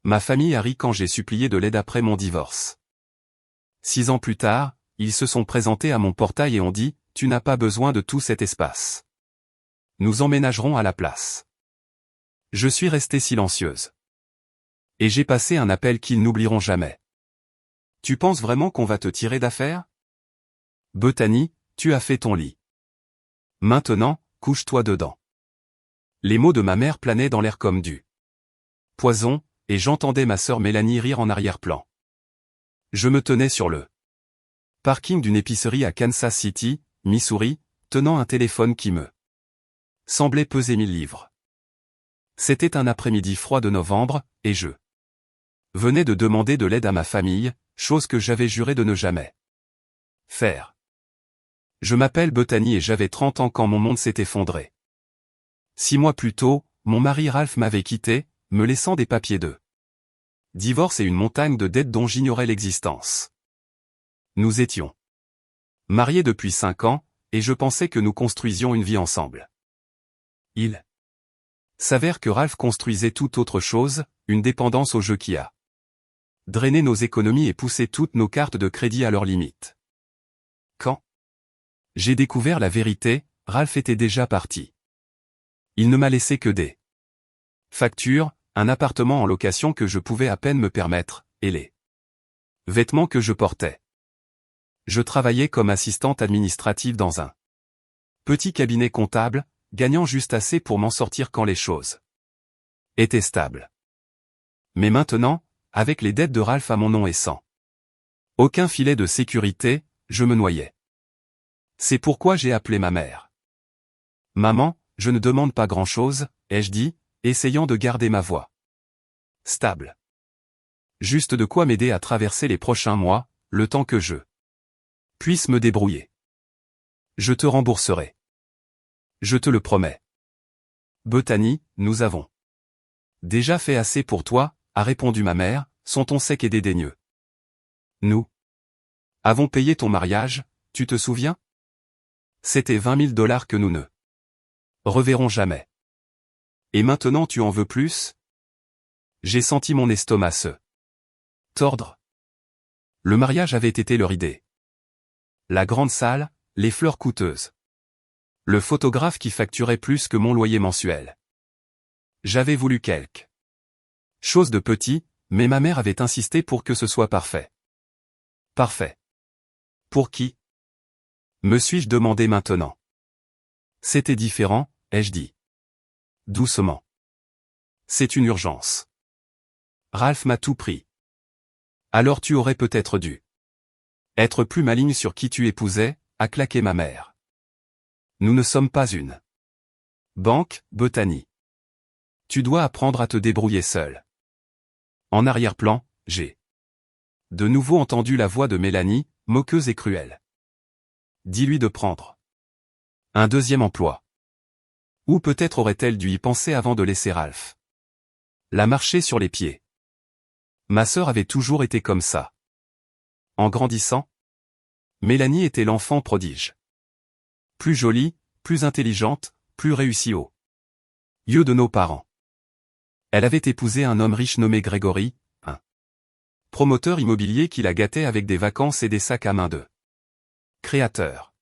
Ma famille a ri quand j'ai supplié de l'aide après mon divorce. 6 ans plus tard, ils se sont présentés à mon portail et ont dit, « Tu n'as pas besoin de tout cet espace. Nous emménagerons à la place. » Je suis restée silencieuse. Et j'ai passé un appel qu'ils n'oublieront jamais. « Tu penses vraiment qu'on va te tirer d'affaire? Bethany, tu as fait ton lit. Maintenant, couche-toi dedans. » Les mots de ma mère planaient dans l'air comme du poison, et j'entendais ma sœur Mélanie rire en arrière-plan. Je me tenais sur le parking d'une épicerie à Kansas City, Missouri, tenant un téléphone qui me semblait peser 1000 livres. C'était un après-midi froid de novembre, et je venais de demander de l'aide à ma famille, chose que j'avais juré de ne jamais faire. Je m'appelle Bethany et j'avais 30 ans quand mon monde s'est effondré. 6 mois plus tôt, mon mari Ralph m'avait quitté, me laissant des papiers de divorce et une montagne de dettes dont j'ignorais l'existence. Nous étions mariés depuis 5 ans, et je pensais que nous construisions une vie ensemble. Il s'avère que Ralph construisait tout autre chose, une dépendance au jeu qui a drainé nos économies et poussé toutes nos cartes de crédit à leurs limites. Quand j'ai découvert la vérité, Ralph était déjà parti. Il ne m'a laissé que des factures, un appartement en location que je pouvais à peine me permettre, et les vêtements que je portais. Je travaillais comme assistante administrative dans un petit cabinet comptable, gagnant juste assez pour m'en sortir quand les choses étaient stables. Mais maintenant, avec les dettes de Ralph à mon nom et sans aucun filet de sécurité, je me noyais. C'est pourquoi j'ai appelé ma mère. « Maman, je ne demande pas grand-chose, » ai-je dit, essayant de garder ma voix stable. Juste de quoi m'aider à traverser les prochains mois, le temps que je puisse me débrouiller. Je te rembourserai. Je te le promets. Bethany, nous avons déjà fait assez pour toi, a répondu ma mère, son ton sec et dédaigneux. Nous avons payé ton mariage, tu te souviens? C'était $20 000 que nous ne reverrons jamais. Et maintenant tu en veux plus? J'ai senti mon estomac se tordre. Le mariage avait été leur idée. La grande salle, les fleurs coûteuses. Le photographe qui facturait plus que mon loyer mensuel. J'avais voulu quelque chose de petit, mais ma mère avait insisté pour que ce soit parfait. Parfait. Pour qui? Me suis-je demandé maintenant. C'était différent, ai-je dit. Doucement. C'est une urgence. Ralph m'a tout pris. Alors tu aurais peut-être dû être plus maligne sur qui tu épousais, a claqué ma mère. Nous ne sommes pas une banque, Bethany. Tu dois apprendre à te débrouiller seule. En arrière-plan, j'ai de nouveau entendu la voix de Mélanie, moqueuse et cruelle. Dis-lui de prendre un deuxième emploi. Ou peut-être aurait-elle dû y penser avant de laisser Ralph la marcher sur les pieds. Ma sœur avait toujours été comme ça. En grandissant, Mélanie était l'enfant prodige. Plus jolie, plus intelligente, plus réussie aux yeux de nos parents. Elle avait épousé un homme riche nommé Grégory, un promoteur immobilier qui la gâtait avec des vacances et des sacs à main de créateur.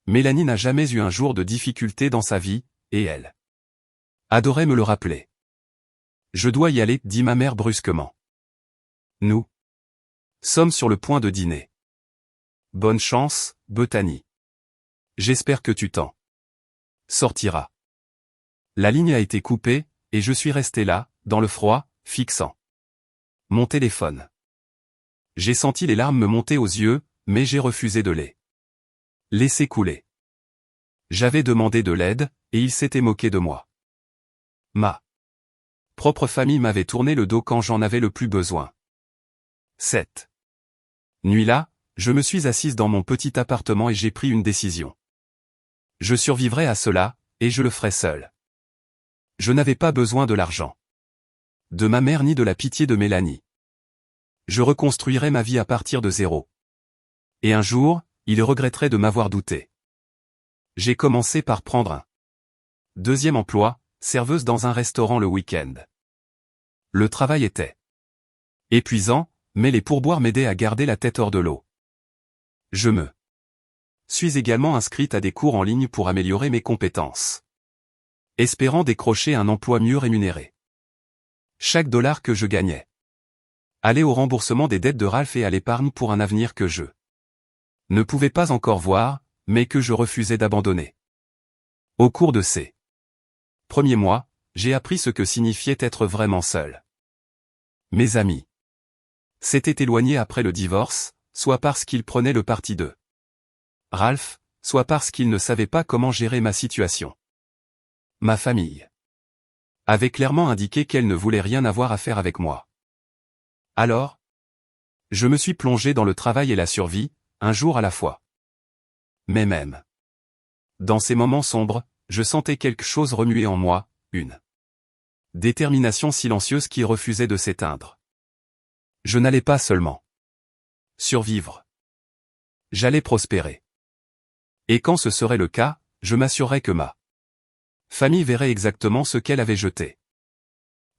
Mélanie n'a jamais eu un jour de difficulté dans sa vie, et elle adorait me le rappeler. Je dois y aller, dit ma mère brusquement. Nous sommes sur le point de dîner. Bonne chance, Bethany. J'espère que tu t'en sortiras. La ligne a été coupée, et je suis resté là, dans le froid, fixant mon téléphone. J'ai senti les larmes me monter aux yeux, mais j'ai refusé de les laisser couler. J'avais demandé de l'aide, et il s'était moqué de moi. Ma propre famille m'avait tourné le dos quand j'en avais le plus besoin. Cette nuit-là, je me suis assise dans mon petit appartement et j'ai pris une décision. Je survivrai à cela, et je le ferai seul. Je n'avais pas besoin de l'argent de ma mère ni de la pitié de Mélanie. Je reconstruirai ma vie à partir de zéro. Et un jour, il regretterait de m'avoir douté. J'ai commencé par prendre un deuxième emploi, serveuse dans un restaurant le week-end. Le travail était épuisant, mais les pourboires m'aidaient à garder la tête hors de l'eau. Je me suis également inscrite à des cours en ligne pour améliorer mes compétences, espérant décrocher un emploi mieux rémunéré. Chaque dollar que je gagnais allait au remboursement des dettes de Ralph et à l'épargne pour un avenir que je ne pouvais pas encore voir, mais que je refusais d'abandonner. Au cours de ces premiers mois, j'ai appris ce que signifiait être vraiment seul. Mes amis s'étaient éloignés après le divorce, soit parce qu'ils prenaient le parti de Ralph, soit parce qu'ils ne savaient pas comment gérer ma situation. Ma famille avait clairement indiqué qu'elle ne voulait rien avoir à faire avec moi. Alors, je me suis plongé dans le travail et la survie, un jour à la fois. Mais même dans ces moments sombres, je sentais quelque chose remuer en moi, une détermination silencieuse qui refusait de s'éteindre. Je n'allais pas seulement survivre. J'allais prospérer. Et quand ce serait le cas, je m'assurerais que ma famille verrait exactement ce qu'elle avait jeté.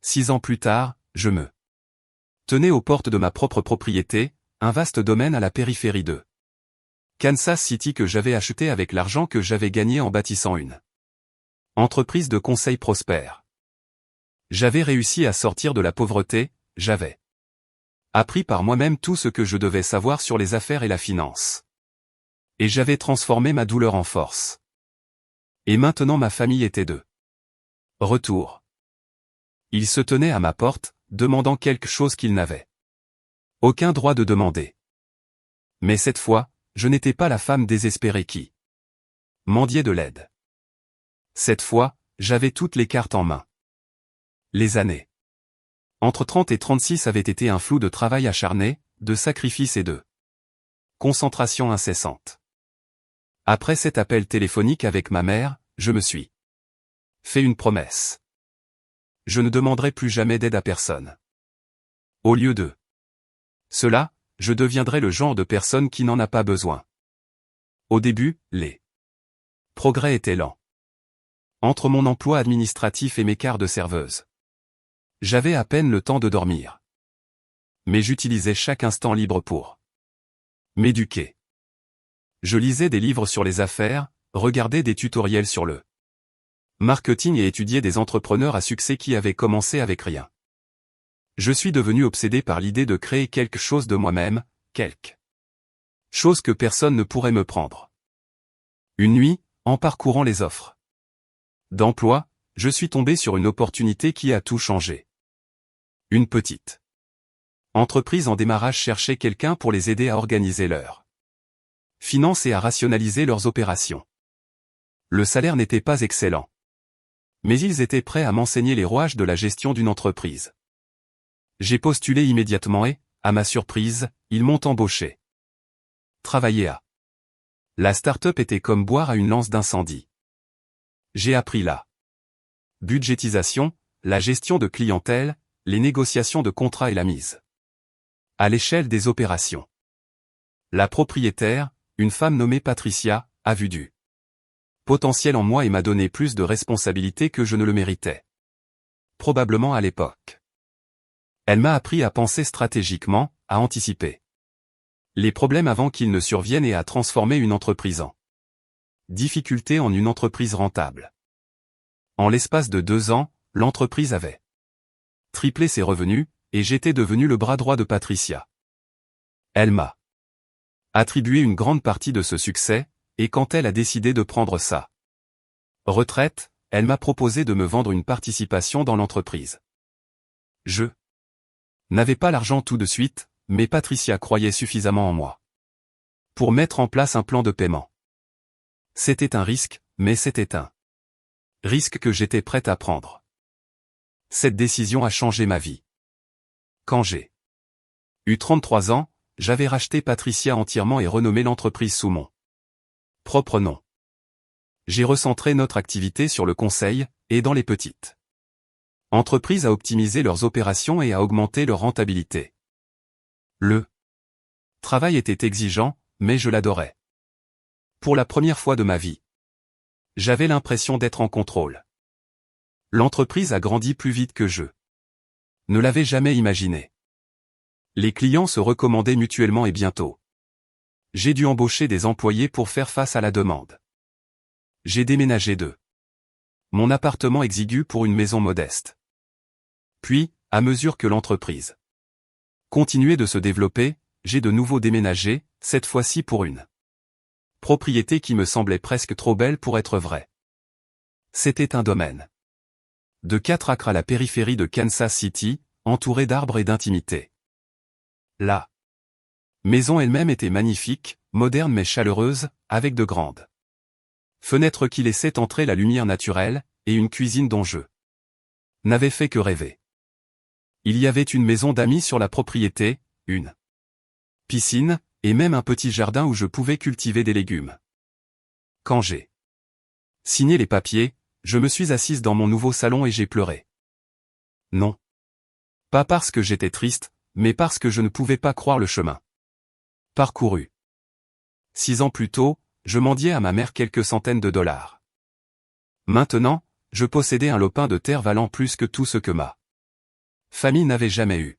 6 ans plus tard, je me tenais aux portes de ma propre propriété, un vaste domaine à la périphérie de Kansas City que j'avais acheté avec l'argent que j'avais gagné en bâtissant une entreprise de conseil prospère. J'avais réussi à sortir de la pauvreté, j'avais appris par moi-même tout ce que je devais savoir sur les affaires et la finance. Et j'avais transformé ma douleur en force. Et maintenant ma famille était de retour. Ils se tenaient à ma porte, demandant quelque chose qu'ils n'avaient aucun droit de demander. Mais cette fois, je n'étais pas la femme désespérée qui mendiait de l'aide. Cette fois, j'avais toutes les cartes en main. Les années entre 30 et 36 avaient été un flou de travail acharné, de sacrifice et de concentration incessante. Après cet appel téléphonique avec ma mère, je me suis fait une promesse. Je ne demanderai plus jamais d'aide à personne. Au lieu de cela, je deviendrai le genre de personne qui n'en a pas besoin. Au début, les progrès étaient lents. Entre mon emploi administratif et mes quarts de serveuse, j'avais à peine le temps de dormir. Mais j'utilisais chaque instant libre pour m'éduquer. Je lisais des livres sur les affaires, regardais des tutoriels sur le marketing et étudiais des entrepreneurs à succès qui avaient commencé avec rien. Je suis devenu obsédé par l'idée de créer quelque chose de moi-même, quelque chose que personne ne pourrait me prendre. Une nuit, en parcourant les offres d'emploi, je suis tombé sur une opportunité qui a tout changé. Une petite entreprise en démarrage cherchait quelqu'un pour les aider à organiser leurs finances et à rationaliser leurs opérations. Le salaire n'était pas excellent. Mais ils étaient prêts à m'enseigner les rouages de la gestion d'une entreprise. J'ai postulé immédiatement et, à ma surprise, ils m'ont embauché. Travailler à la start-up était comme boire à une lance d'incendie. J'ai appris la budgétisation, la gestion de clientèle, les négociations de contrats et la mise à l'échelle des opérations. La propriétaire, une femme nommée Patricia, a vu du potentiel en moi et m'a donné plus de responsabilités que je ne le méritais. Probablement à l'époque. Elle m'a appris à penser stratégiquement, à anticiper les problèmes avant qu'ils ne surviennent et à transformer une entreprise en difficulté en une entreprise rentable. En l'espace de 2 ans, l'entreprise avait triplé ses revenus, et j'étais devenu le bras droit de Patricia. Elle m'a attribué une grande partie de ce succès, et quand elle a décidé de prendre sa retraite, elle m'a proposé de me vendre une participation dans l'entreprise. Je n'avais pas l'argent tout de suite, mais Patricia croyait suffisamment en moi pour mettre en place un plan de paiement. C'était un risque, mais c'était un risque que j'étais prête à prendre. Cette décision a changé ma vie. Quand j'ai eu 33 ans, j'avais racheté Patricia entièrement et renommé l'entreprise sous mon propre nom. J'ai recentré notre activité sur le conseil, et dans les petites entreprises à optimiser leurs opérations et à augmenter leur rentabilité. Le travail était exigeant, mais je l'adorais. Pour la première fois de ma vie, j'avais l'impression d'être en contrôle. L'entreprise a grandi plus vite que je ne l'avais jamais imaginé. Les clients se recommandaient mutuellement et bientôt. J'ai dû embaucher des employés pour faire face à la demande. J'ai déménagé de mon appartement exigu pour une maison modeste. Puis, à mesure que l'entreprise continuait de se développer, j'ai de nouveau déménagé, cette fois-ci pour une propriété qui me semblait presque trop belle pour être vraie. C'était un domaine de 4 acres à la périphérie de Kansas City, entouré d'arbres et d'intimité. La maison elle-même était magnifique, moderne mais chaleureuse, avec de grandes fenêtres qui laissaient entrer la lumière naturelle, et une cuisine dont je n'avais fait que rêver. Il y avait une maison d'amis sur la propriété, une piscine, et même un petit jardin où je pouvais cultiver des légumes. Quand j'ai signé les papiers, je me suis assise dans mon nouveau salon et j'ai pleuré. Non. Pas parce que j'étais triste, mais parce que je ne pouvais pas croire le chemin parcouru. 6 ans plus tôt, je mendiais à ma mère quelques centaines de dollars. Maintenant, je possédais un lopin de terre valant plus que tout ce que ma famille n'avait jamais eu.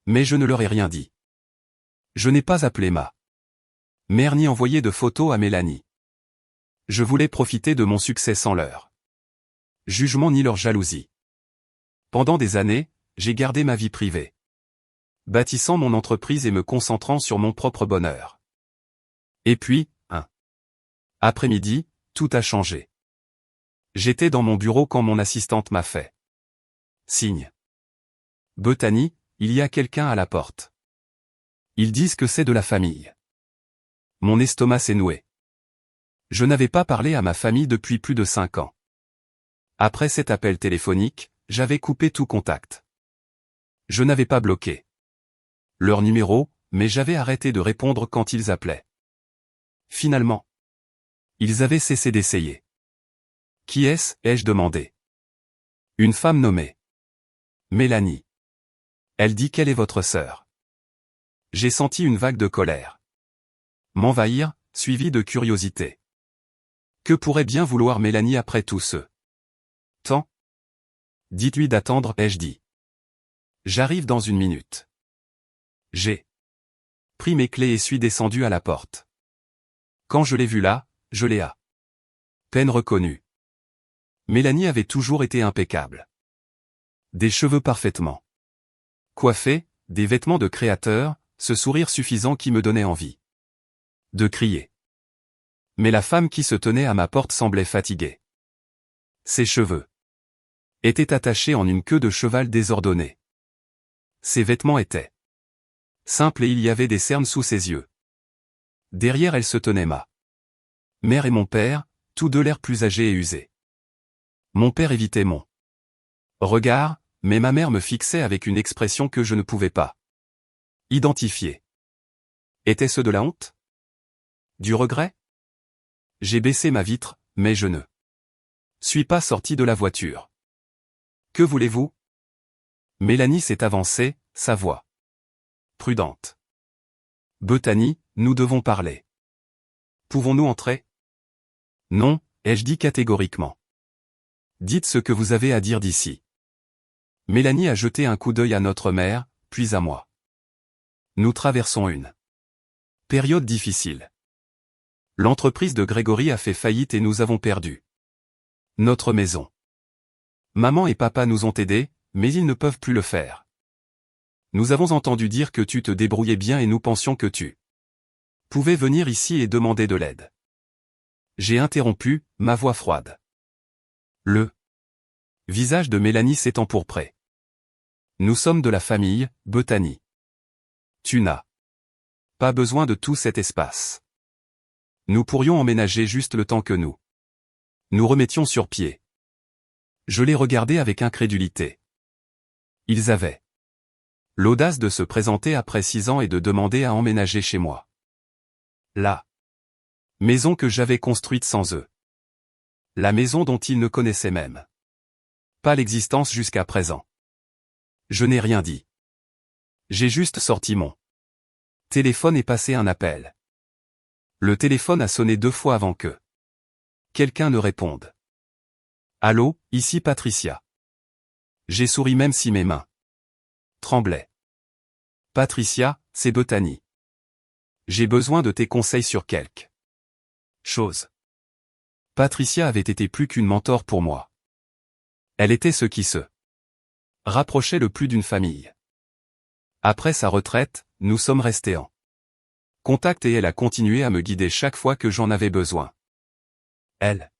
Mais je ne leur ai rien dit. Je n'ai pas appelé ma mère ni envoyé de photos à Mélanie. Je voulais profiter de mon succès sans leur jugement ni leur jalousie. Pendant des années, j'ai gardé ma vie privée, bâtissant mon entreprise et me concentrant sur mon propre bonheur. Et puis, un après-midi, tout a changé. J'étais dans mon bureau quand mon assistante m'a fait signe. Bethany, il y a quelqu'un à la porte. Ils disent que c'est de la famille. Mon estomac s'est noué. Je n'avais pas parlé à ma famille depuis plus de 5 ans. Après cet appel téléphonique, j'avais coupé tout contact. Je n'avais pas bloqué leur numéro, mais j'avais arrêté de répondre quand ils appelaient. Finalement, ils avaient cessé d'essayer. Qui est-ce, ai-je demandé. Une femme nommée Mélanie. Elle dit qu'elle est votre sœur. J'ai senti une vague de colère m'envahir, suivie de curiosité. Que pourrait bien vouloir Mélanie après tout ce temps? Dites-lui d'attendre, ai-je dit. J'arrive dans 1 minute. J'ai pris mes clés et suis descendu à la porte. Quand je l'ai vue là, je l'ai à peine reconnue. Mélanie avait toujours été impeccable. Des cheveux parfaitement coiffés, des vêtements de créateur, ce sourire suffisant qui me donnait envie de crier. Mais la femme qui se tenait à ma porte semblait fatiguée. Ses cheveux étaient attachés en une queue de cheval désordonnée. Ses vêtements étaient simples et il y avait des cernes sous ses yeux. Derrière elle se tenait ma mère et mon père, tous deux l'air plus âgés et usés. Mon père évitait mon regard, mais ma mère me fixait avec une expression que je ne pouvais pas identifier. Était-ce de la honte? Du regret? J'ai baissé ma vitre, mais je ne suis pas sorti de la voiture. Que voulez-vous? Mélanie s'est avancée, sa voix prudente. Bethany, nous devons parler. Pouvons-nous entrer? Non, ai-je dit catégoriquement. Dites ce que vous avez à dire d'ici. Mélanie a jeté un coup d'œil à notre mère, puis à moi. Nous traversons une période difficile. L'entreprise de Grégory a fait faillite et nous avons perdu notre maison. Maman et papa nous ont aidés, mais ils ne peuvent plus le faire. Nous avons entendu dire que tu te débrouillais bien et nous pensions que tu pouvais venir ici et demander de l'aide. J'ai interrompu, ma voix froide. Le visage de Mélanie s'est empourpré. Nous sommes de la famille, Bethany. Tu n'as pas besoin de tout cet espace. Nous pourrions emménager juste le temps que nous remettions sur pied. Je les regardais avec incrédulité. Ils avaient l'audace de se présenter après 6 ans et de demander à emménager chez moi. La maison que j'avais construite sans eux. La maison dont ils ne connaissaient même pas l'existence jusqu'à présent. Je n'ai rien dit. J'ai juste sorti mon téléphone et passé un appel. Le téléphone a sonné 2 fois avant que quelqu'un ne réponde. Allô, ici Patricia. J'ai souri même si mes mains tremblait. Patricia, c'est Bethany. J'ai besoin de tes conseils sur quelque chose. Patricia avait été plus qu'une mentor pour moi. Elle était ce qui se rapprochait le plus d'une famille. Après sa retraite, nous sommes restés en contact et elle a continué à me guider chaque fois que j'en avais besoin. Elle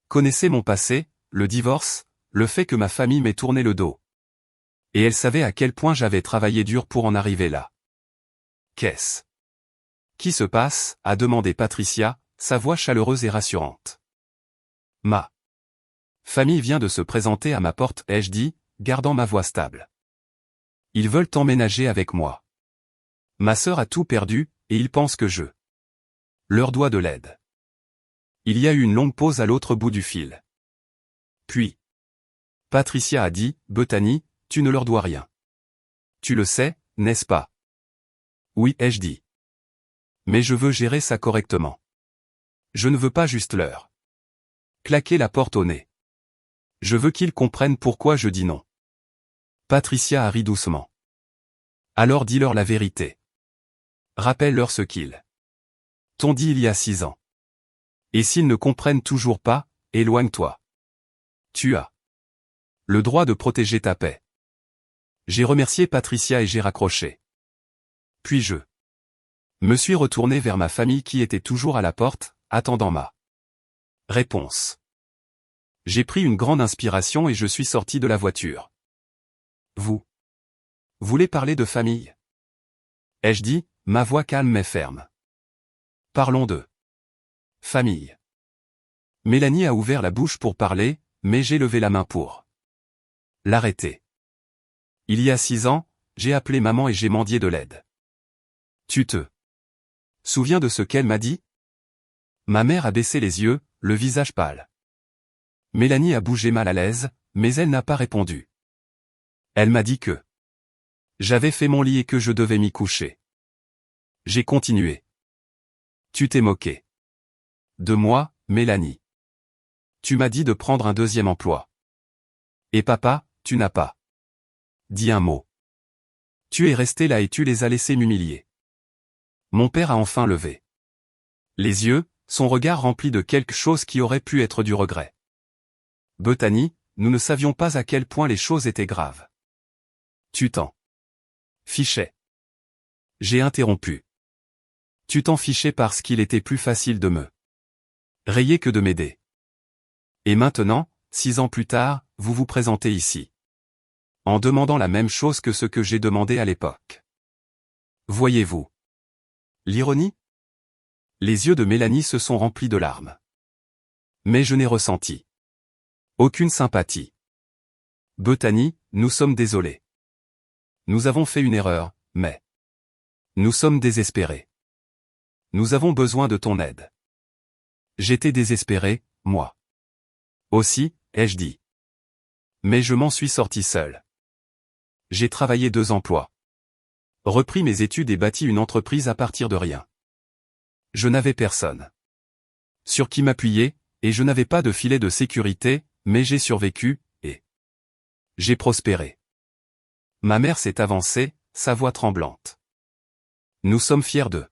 connaissait mon passé, le divorce, le fait que ma famille m'ait tourné le dos. Et elle savait à quel point j'avais travaillé dur pour en arriver là. Qu'est-ce qui se passe? A demandé Patricia, sa voix chaleureuse et rassurante. Ma famille vient de se présenter à ma porte, ai-je dit, gardant ma voix stable. Ils veulent emménager avec moi. Ma sœur a tout perdu, et ils pensent que je leur dois de l'aide. Il y a eu une longue pause à l'autre bout du fil. Puis, Patricia a dit, Bethany, tu ne leur dois rien. Tu le sais, n'est-ce pas? Oui, ai-je dit. Mais je veux gérer ça correctement. Je ne veux pas juste leur claquer la porte au nez. Je veux qu'ils comprennent pourquoi je dis non. Patricia a ri doucement. Alors dis-leur la vérité. Rappelle-leur ce qu'ils t'ont dit il y a 6 ans. Et s'ils ne comprennent toujours pas, éloigne-toi. Tu as le droit de protéger ta paix. J'ai remercié Patricia et j'ai raccroché. Puis je me suis retourné vers ma famille qui était toujours à la porte, attendant ma réponse. J'ai pris une grande inspiration et je suis sorti de la voiture. Vous voulez parler de famille? Ai-je dit, ma voix calme mais ferme. Parlons de famille. Mélanie a ouvert la bouche pour parler, mais j'ai levé la main pour l'arrêter. Il y a 6 ans, j'ai appelé maman et j'ai mendié de l'aide. Tu te souviens de ce qu'elle m'a dit? Ma mère a baissé les yeux, le visage pâle. Mélanie a bougé mal à l'aise, mais elle n'a pas répondu. Elle m'a dit que j'avais fait mon lit et que je devais m'y coucher. J'ai continué. Tu t'es moqué de moi, Mélanie. Tu m'as dit de prendre un deuxième emploi. Et papa, tu n'as pas dit un mot. Tu es resté là et tu les as laissés m'humilier. Mon père a enfin levé les yeux, son regard rempli de quelque chose qui aurait pu être du regret. Bethany, nous ne savions pas à quel point les choses étaient graves. Tu t'en fichais. J'ai interrompu. Tu t'en fichais parce qu'il était plus facile de me rayer que de m'aider. Et maintenant, 6 ans plus tard, vous vous présentez ici. En demandant la même chose que ce que j'ai demandé à l'époque. Voyez-vous l'ironie? Les yeux de Mélanie se sont remplis de larmes. Mais je n'ai ressenti aucune sympathie. Bethany, nous sommes désolés. Nous avons fait une erreur, mais nous sommes désespérés. Nous avons besoin de ton aide. J'étais désespéré, moi aussi, ai-je dit. Mais je m'en suis sorti seul. J'ai travaillé 2 emplois. Repris mes études et bâti une entreprise à partir de rien. Je n'avais personne sur qui m'appuyer, et je n'avais pas de filet de sécurité, mais j'ai survécu, et j'ai prospéré. Ma mère s'est avancée, sa voix tremblante. Nous sommes fiers de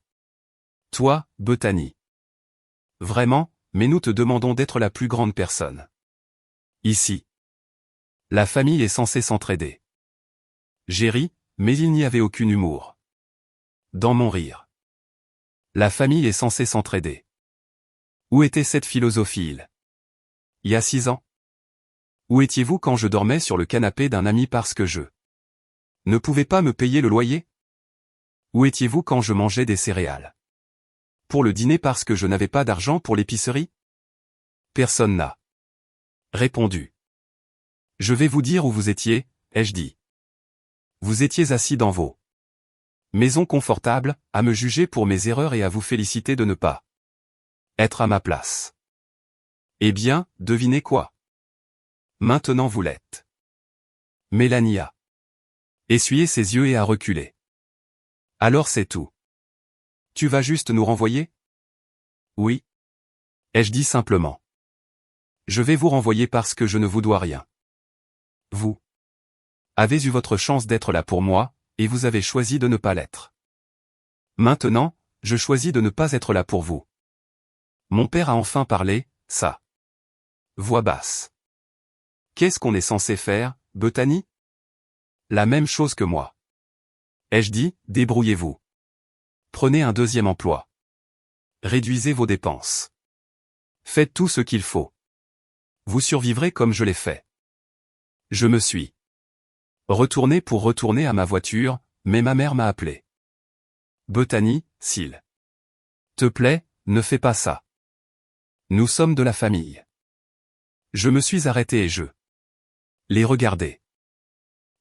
toi, Bethany. Vraiment, mais nous te demandons d'être la plus grande personne. Ici. La famille est censée s'entraider. J'ai ri, mais il n'y avait aucun humour dans mon rire. La famille est censée s'entraider. Où était cette philosophie il y a 6 ans? Où étiez-vous quand je dormais sur le canapé d'un ami parce que je ne pouvais pas me payer le loyer? Où étiez-vous quand je mangeais des céréales pour le dîner parce que je n'avais pas d'argent pour l'épicerie? Personne n'a répondu. Je vais vous dire où vous étiez, ai-je dit. Vous étiez assis dans vos maisons confortables, à me juger pour mes erreurs et à vous féliciter de ne pas être à ma place. Eh bien, devinez quoi? Maintenant vous l'êtes. Mélanie a essuyé ses yeux et a reculé. Alors c'est tout. Tu vas juste nous renvoyer? Oui. Ai-je dit simplement. Je vais vous renvoyer parce que je ne vous dois rien. Vous avez eu votre chance d'être là pour moi, et vous avez choisi de ne pas l'être. Maintenant, je choisis de ne pas être là pour vous. Mon père a enfin parlé, ça. Voix basse. Qu'est-ce qu'on est censé faire, Bethany? La même chose que moi. Ai-je dit, débrouillez-vous. Prenez un deuxième emploi. Réduisez vos dépenses. Faites tout ce qu'il faut. Vous survivrez comme je l'ai fait. Je me suis retourné pour retourner à ma voiture, mais ma mère m'a appelé. Bethany, s'il te plaît, ne fais pas ça. Nous sommes de la famille. Je me suis arrêté et je les regardais.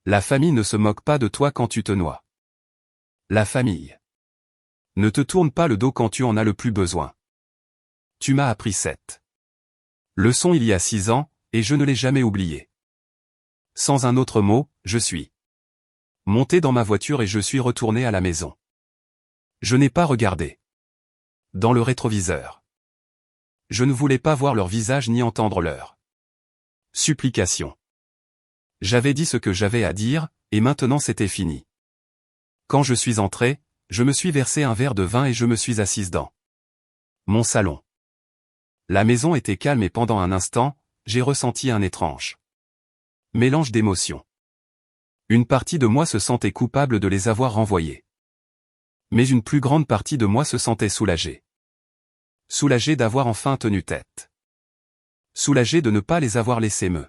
La famille ne se moque pas de toi quand tu te noies. La famille ne te tourne pas le dos quand tu en as le plus besoin. Tu m'as appris cette leçon il y a 6 ans, et je ne l'ai jamais oubliée. Sans un autre mot, je suis monté dans ma voiture et je suis retourné à la maison. Je n'ai pas regardé dans le rétroviseur. Je ne voulais pas voir leur visage ni entendre leur supplication. J'avais dit ce que j'avais à dire, et maintenant c'était fini. Quand je suis entré, je me suis versé un verre de vin et je me suis assise dans mon salon. La maison était calme et pendant un instant, j'ai ressenti un étrange mélange d'émotions. Une partie de moi se sentait coupable de les avoir renvoyés. Mais une plus grande partie de moi se sentait soulagée. Soulagée d'avoir enfin tenu tête. Soulagée de ne pas les avoir laissés me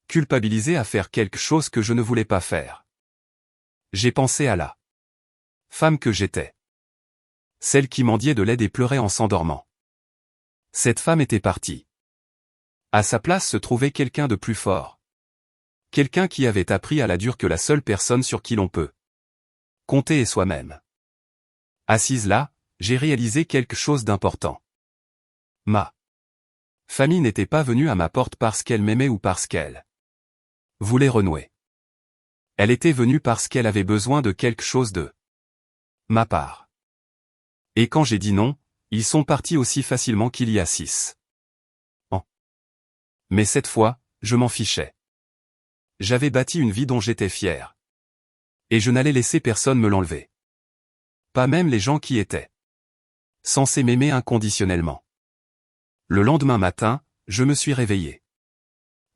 culpabiliser à faire quelque chose que je ne voulais pas faire. J'ai pensé à la femme que j'étais. Celle qui mendiait de l'aide et pleurait en s'endormant. Cette femme était partie. À sa place se trouvait quelqu'un de plus fort. Quelqu'un qui avait appris à la dure que la seule personne sur qui l'on peut compter est soi-même. Assise là, j'ai réalisé quelque chose d'important. Ma famille n'était pas venue à ma porte parce qu'elle m'aimait ou parce qu'elle voulait renouer. Elle était venue parce qu'elle avait besoin de quelque chose de ma part. Et quand j'ai dit non, ils sont partis aussi facilement qu'il y a 6 ans. Mais cette fois, je m'en fichais. J'avais bâti une vie dont j'étais fier. Et je n'allais laisser personne me l'enlever. Pas même les gens qui étaient censés m'aimer inconditionnellement. Le lendemain matin, je me suis réveillé,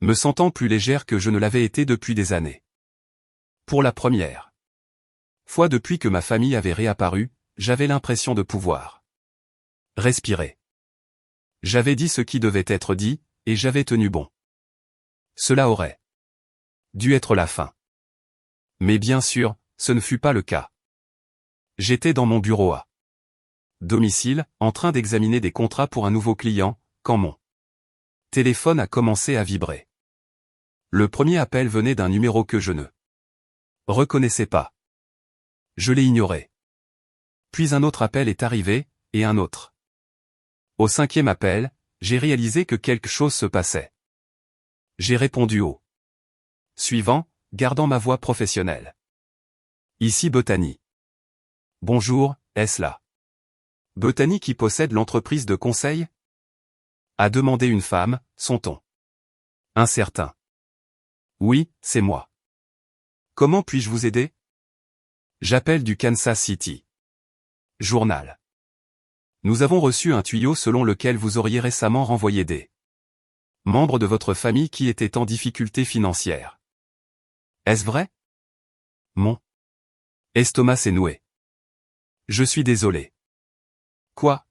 me sentant plus légère que je ne l'avais été depuis des années. Pour la première fois depuis que ma famille avait réapparu, j'avais l'impression de pouvoir respirer. J'avais dit ce qui devait être dit, et j'avais tenu bon. Cela aurait dû être la fin. Mais bien sûr, ce ne fut pas le cas. J'étais dans mon bureau à domicile, en train d'examiner des contrats pour un nouveau client, quand mon téléphone a commencé à vibrer. Le premier appel venait d'un numéro que je ne reconnaissais pas. Je l'ai ignoré. Puis un autre appel est arrivé, et un autre. Au 5e appel, j'ai réalisé que quelque chose se passait. J'ai répondu au suivant, gardant ma voix professionnelle. Ici Bethany. Bonjour, est-ce là Bethany qui possède l'entreprise de conseil? A demandé une femme, son ton incertain. Oui, c'est moi. Comment puis-je vous aider? J'appelle du Kansas City Journal. Nous avons reçu un tuyau selon lequel vous auriez récemment renvoyé des membres de votre famille qui étaient en difficulté financière. Est-ce vrai? Mon estomac s'est noué. Je suis désolé. Quoi?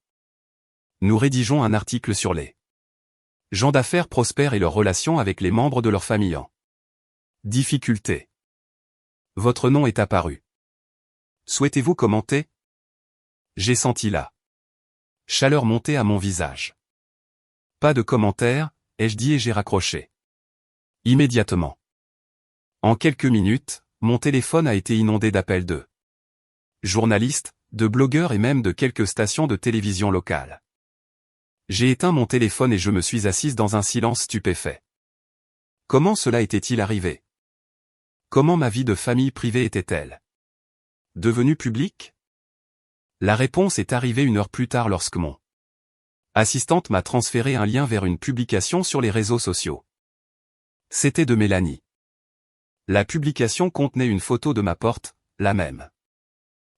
Nous rédigeons un article sur les gens d'affaires prospères et leurs relations avec les membres de leur famille en difficulté. Votre nom est apparu. Souhaitez-vous commenter? J'ai senti la chaleur monter à mon visage. Pas de commentaire, ai-je dit et j'ai raccroché. Immédiatement. En quelques minutes, mon téléphone a été inondé d'appels de journalistes, de blogueurs et même de quelques stations de télévision locales. J'ai éteint mon téléphone et je me suis assise dans un silence stupéfait. Comment cela était-il arrivé? Comment ma vie de famille privée était-elle devenue publique? La réponse est arrivée 1 heure plus tard lorsque mon assistante m'a transféré un lien vers une publication sur les réseaux sociaux. C'était de Mélanie. La publication contenait une photo de ma porte, la même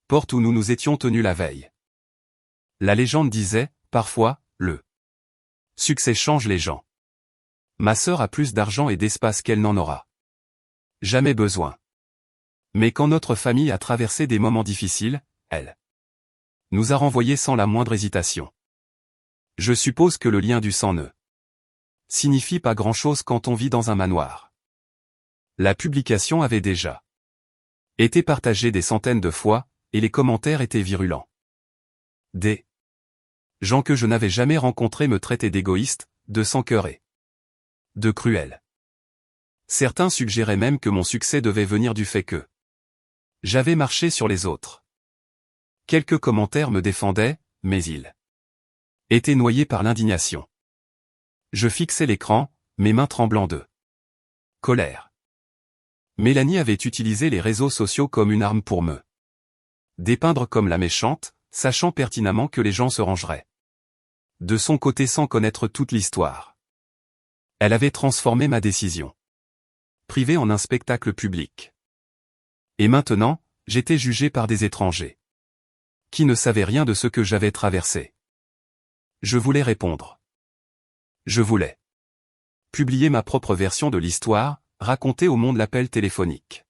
porte où nous nous étions tenus la veille. La légende disait, parfois, le succès change les gens. Ma sœur a plus d'argent et d'espace qu'elle n'en aura jamais besoin. Mais quand notre famille a traversé des moments difficiles, elle nous a renvoyés sans la moindre hésitation. Je suppose que le lien du sang ne signifie pas grand-chose quand on vit dans un manoir. La publication avait déjà été partagée des centaines de fois, et les commentaires étaient virulents. Des gens que je n'avais jamais rencontrés me traitaient d'égoïste, de sans-cœur et de cruel. Certains suggéraient même que mon succès devait venir du fait que j'avais marché sur les autres. Quelques commentaires me défendaient, mais ils étaient noyés par l'indignation. Je fixais l'écran, mes mains tremblant de colère. Mélanie avait utilisé les réseaux sociaux comme une arme pour me dépeindre comme la méchante, sachant pertinemment que les gens se rangeraient de son côté sans connaître toute l'histoire. Elle avait transformé ma décision privée en un spectacle public. Et maintenant, j'étais jugé par des étrangers qui ne savaient rien de ce que j'avais traversé. Je voulais répondre. Je voulais publier ma propre version de l'histoire, raconter au monde l'appel téléphonique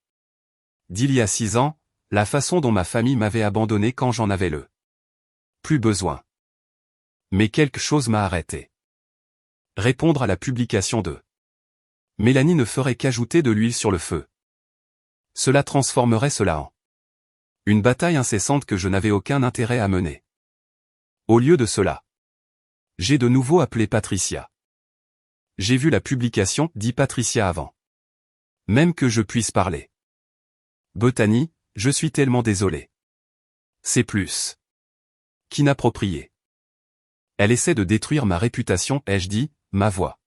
d'il y a 6 ans, la façon dont ma famille m'avait abandonné quand j'en avais le plus besoin. Mais quelque chose m'a arrêté. Répondre à la publication de Mélanie ne ferait qu'ajouter de l'huile sur le feu. Cela transformerait cela en une bataille incessante que je n'avais aucun intérêt à mener. Au lieu de cela, j'ai de nouveau appelé Patricia. J'ai vu la publication, dit Patricia avant même que je puisse parler. Bethany, je suis tellement désolé. C'est plus qu'inapproprié. Elle essaie de détruire ma réputation, ai-je dit, ma voix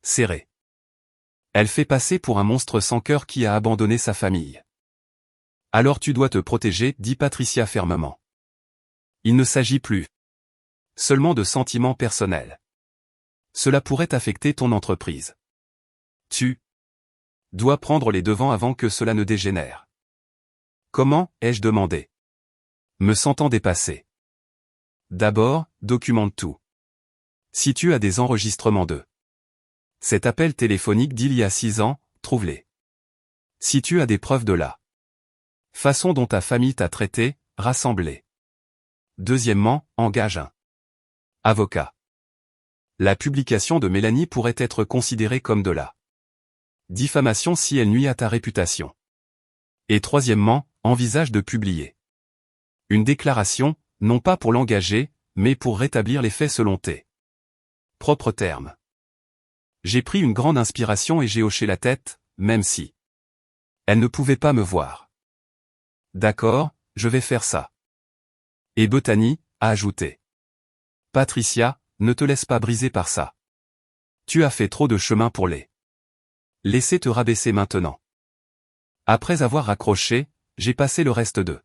serrée. Elle fait passer pour un monstre sans cœur qui a abandonné sa famille. Alors tu dois te protéger, dit Patricia fermement. Il ne s'agit plus seulement de sentiments personnels. Cela pourrait affecter ton entreprise. Tu dois prendre les devants avant que cela ne dégénère. Comment, ai-je demandé, me sentant dépassé. D'abord, documente tout. Si tu as des enregistrements de cet appel téléphonique d'il y a 6 ans, trouve-les. Si tu as des preuves de la façon dont ta famille t'a traité, rassemble-les. Deuxièmement, engage un avocat. La publication de Mélanie pourrait être considérée comme de la diffamation si elle nuit à ta réputation. Et troisièmement, envisage de publier une déclaration, non pas pour l'engager, mais pour rétablir les faits selon tes propres termes. J'ai pris une grande inspiration et j'ai hoché la tête, même si elle ne pouvait pas me voir. D'accord, je vais faire ça. Et Bethany a ajouté. Patricia, ne te laisse pas briser par ça. Tu as fait trop de chemin pour les laisser te rabaisser maintenant. Après avoir raccroché, j'ai passé le reste de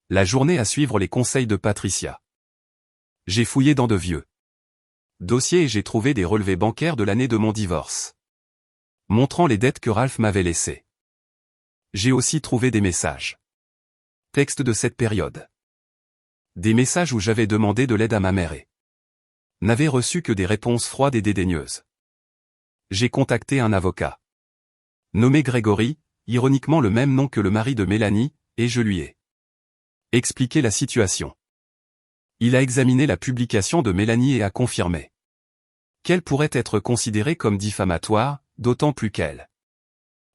la journée à suivre les conseils de Patricia. J'ai fouillé dans de vieux dossiers et j'ai trouvé des relevés bancaires de l'année de mon divorce, montrant les dettes que Ralph m'avait laissées. J'ai aussi trouvé des messages textes de cette période. Des messages où j'avais demandé de l'aide à ma mère et n'avais reçu que des réponses froides et dédaigneuses. J'ai contacté un avocat nommé Grégory, ironiquement le même nom que le mari de Mélanie, et je lui ai expliqué la situation. Il a examiné la publication de Mélanie et a confirmé qu'elle pourrait être considérée comme diffamatoire, d'autant plus qu'elle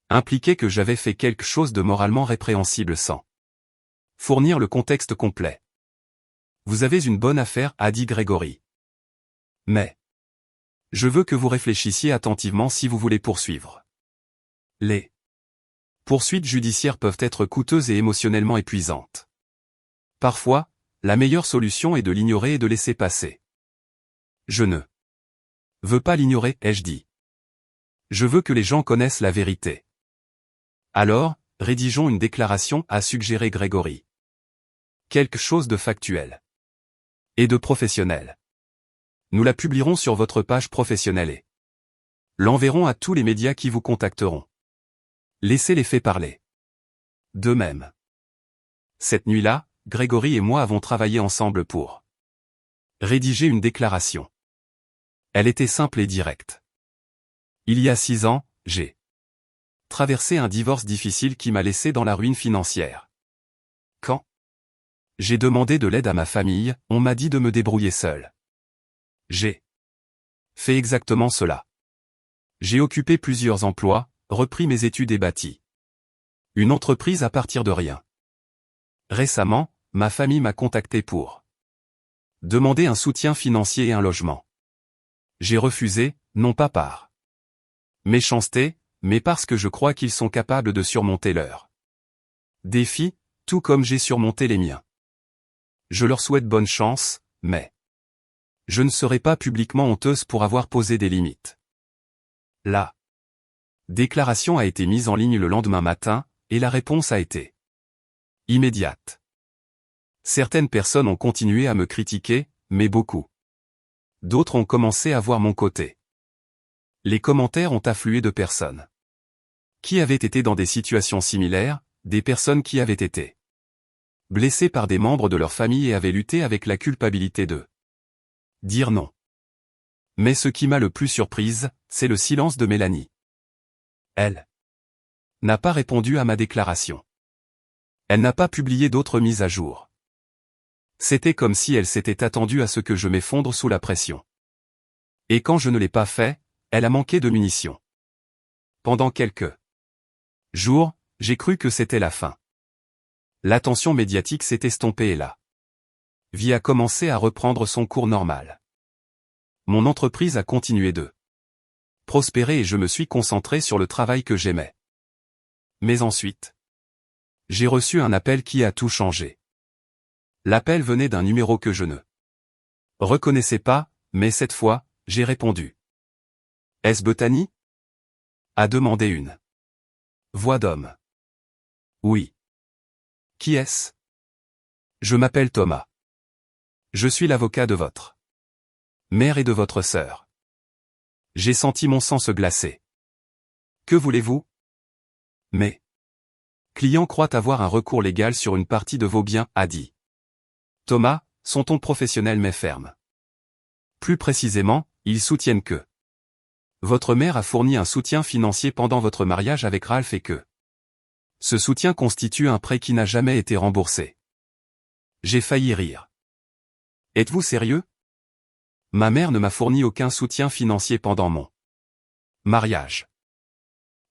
impliquait que j'avais fait quelque chose de moralement répréhensible sans fournir le contexte complet. Vous avez une bonne affaire, a dit Grégory. Mais je veux que vous réfléchissiez attentivement si vous voulez poursuivre. Les poursuites judiciaires peuvent être coûteuses et émotionnellement épuisantes. Parfois, la meilleure solution est de l'ignorer et de laisser passer. Je ne veux pas l'ignorer, ai-je dit. Je veux que les gens connaissent la vérité. Alors, rédigeons une déclaration, a suggéré Grégory. Quelque chose de factuel. Et de professionnel. Nous la publierons sur votre page professionnelle et l'enverrons à tous les médias qui vous contacteront. Laissez les faits parler. De même. Cette nuit-là, Grégory et moi avons travaillé ensemble pour rédiger une déclaration. Elle était simple et directe. Il y a 6 ans, j'ai traversé un divorce difficile qui m'a laissé dans la ruine financière. Quand j'ai demandé de l'aide à ma famille, on m'a dit de me débrouiller seul. J'ai fait exactement cela. J'ai occupé plusieurs emplois, repris mes études et bâti une entreprise à partir de rien. Récemment, ma famille m'a contacté pour demander un soutien financier et un logement. J'ai refusé, non pas par méchanceté, mais parce que je crois qu'ils sont capables de surmonter leurs défis, tout comme j'ai surmonté les miens. Je leur souhaite bonne chance, mais je ne serai pas publiquement honteuse pour avoir posé des limites. La déclaration a été mise en ligne le lendemain matin, et la réponse a été immédiate. Certaines personnes ont continué à me critiquer, mais beaucoup d'autres ont commencé à voir mon côté. Les commentaires ont afflué de personnes qui avaient été dans des situations similaires, des personnes qui avaient été blessées par des membres de leur famille et avaient lutté avec la culpabilité de dire non. Mais ce qui m'a le plus surprise, c'est le silence de Mélanie. Elle n'a pas répondu à ma déclaration. Elle n'a pas publié d'autres mises à jour. C'était comme si elle s'était attendue à ce que je m'effondre sous la pression. Et quand je ne l'ai pas fait, elle a manqué de munitions. Pendant quelques jours, j'ai cru que c'était la fin. L'attention médiatique s'est estompée et la vie a commencé à reprendre son cours normal. Mon entreprise a continué de prospérer et je me suis concentré sur le travail que j'aimais. Mais ensuite, j'ai reçu un appel qui a tout changé. L'appel venait d'un numéro que je ne reconnaissais pas, mais cette fois, j'ai répondu. Est-ce Bethany? A demandé une voix d'homme. Oui. Qui est-ce? Je m'appelle Thomas. Je suis l'avocat de votre mère et de votre sœur. J'ai senti mon sang se glacer. Que voulez-vous? Mes clients croient avoir un recours légal sur une partie de vos biens, a dit Thomas, son ton professionnel mais ferme. Plus précisément, ils soutiennent que votre mère a fourni un soutien financier pendant votre mariage avec Ralph et que ce soutien constitue un prêt qui n'a jamais été remboursé. J'ai failli rire. Êtes-vous sérieux? Ma mère ne m'a fourni aucun soutien financier pendant mon mariage.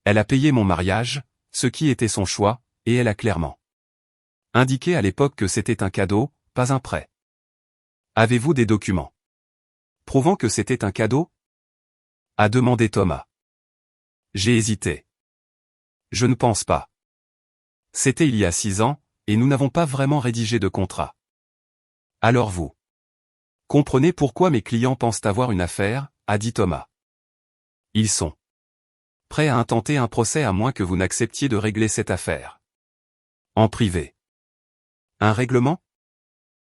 Elle a payé mon mariage, ce qui était son choix, et elle a clairement indiqué à l'époque que c'était un cadeau, pas un prêt. Avez-vous des documents prouvant que c'était un cadeau? A demandé Thomas. J'ai hésité. Je ne pense pas. C'était il y a 6 ans, et nous n'avons pas vraiment rédigé de contrat. Alors vous comprenez pourquoi mes clients pensent avoir une affaire, a dit Thomas. Ils sont prêts à intenter un procès à moins que vous n'acceptiez de régler cette affaire en privé. Un règlement?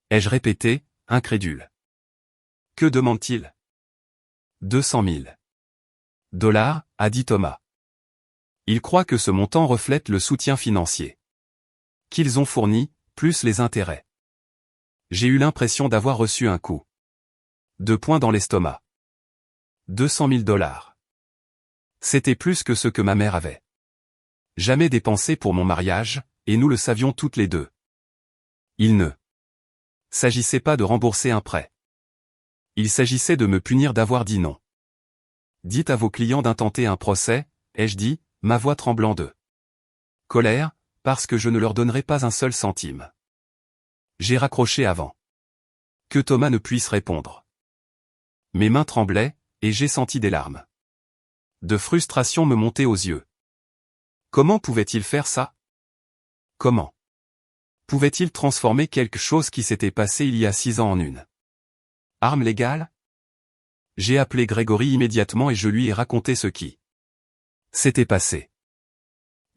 Ai-je répété, incrédule. Que demande-t-il? 200 000 $, a dit Thomas. Il croit que ce montant reflète le soutien financier qu'ils ont fourni, plus les intérêts. J'ai eu l'impression d'avoir reçu un coup de poing dans l'estomac. 200 000 $. C'était plus que ce que ma mère avait jamais dépensé pour mon mariage, et nous le savions toutes les deux. Il ne s'agissait pas de rembourser un prêt. Il s'agissait de me punir d'avoir dit non. Dites à vos clients d'intenter un procès, ai-je dit, ma voix tremblant de colère, parce que je ne leur donnerai pas un seul centime. J'ai raccroché avant que Thomas ne puisse répondre. Mes mains tremblaient, et j'ai senti des larmes de frustration me monter aux yeux. Comment pouvait-il faire ça? Comment pouvait-il transformer quelque chose qui s'était passé il y a 6 ans en une arme légale? J'ai appelé Grégory immédiatement et je lui ai raconté ce qui s'était passé.